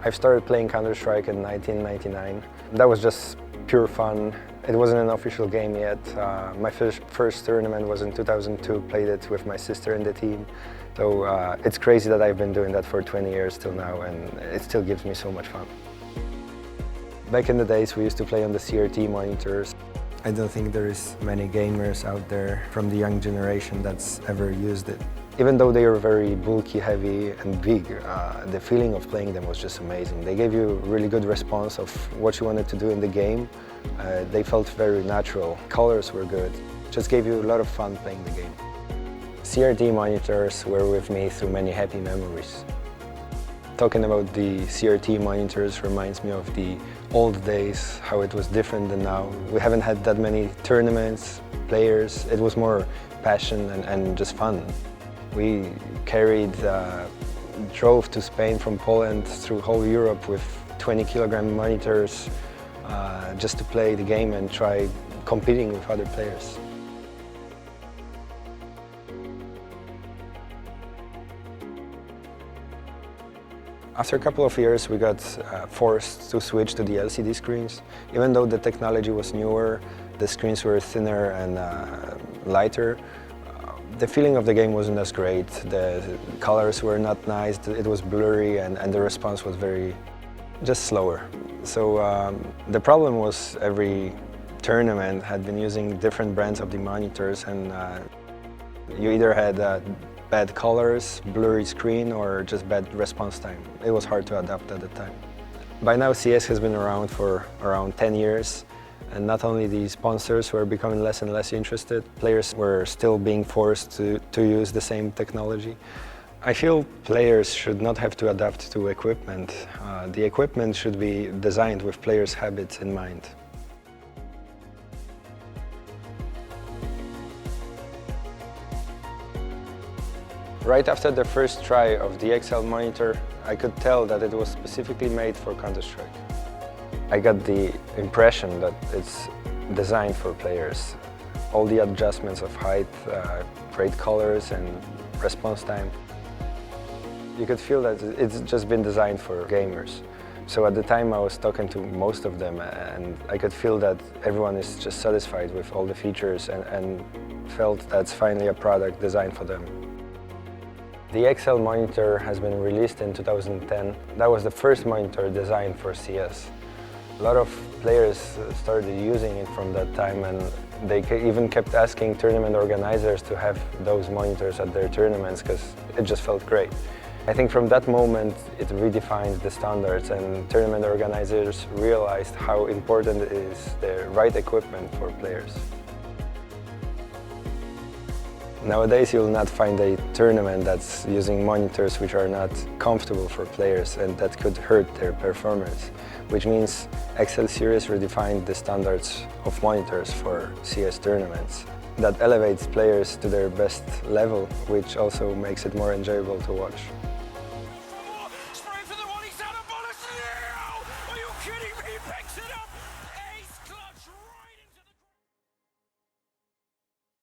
I started playing Counter-Strike in 1999. That was just pure fun. It wasn't an official game yet. My first tournament was in 2002, played it with my sister in the team. So it's crazy that I've been doing that for 20 years till now, and it still gives me so much fun. Back in the days, we used to play on the CRT monitors. I don't think there is many gamers out there from the young generation that's ever used it. Even though they were very bulky, heavy and big, the feeling of playing them was just amazing. They gave you a really good response of what you wanted to do in the game. They felt very natural. Colors were good. Just gave you a lot of fun playing the game. CRT monitors were with me through many happy memories. Talking about the CRT monitors reminds me of the old days, how it was different than now. We haven't had that many tournaments, players. It was more passion and just fun. We drove to Spain from Poland through whole Europe with 20-kilogram monitors just to play the game and try competing with other players. After a couple of years, we got forced to switch to the LCD screens. Even though the technology was newer, the screens were thinner and lighter, the feeling of the game wasn't as great. The colors were not nice, it was blurry, and the response was just slower. So the problem was every tournament had been using different brands of the monitors, and you either had bad colors, blurry screen, or just bad response time. It was hard to adapt at the time. By now, CS has been around for around 10 years, and not only the sponsors were becoming less and less interested, players were still being forced to use the same technology. I feel players should not have to adapt to equipment. The equipment should be designed with players' habits in mind. Right after the first try of the XL monitor, I could tell that it was specifically made for Counter-Strike. I got the impression that it's designed for players. All the adjustments of height, great colors and response time. You could feel that it's just been designed for gamers. So at the time I was talking to most of them, and I could feel that everyone is just satisfied with all the features and felt that's finally a product designed for them. The XL monitor has been released in 2010. That was the first monitor designed for CS. A lot of players started using it from that time, and they even kept asking tournament organizers to have those monitors at their tournaments because it just felt great. I think from that moment it redefined the standards, and tournament organizers realized how important it is the right equipment for players. Nowadays, you will not find a tournament that's using monitors which are not comfortable for players and that could hurt their performance, which means XL Series redefined the standards of monitors for CS tournaments. That elevates players to their best level, which also makes it more enjoyable to watch.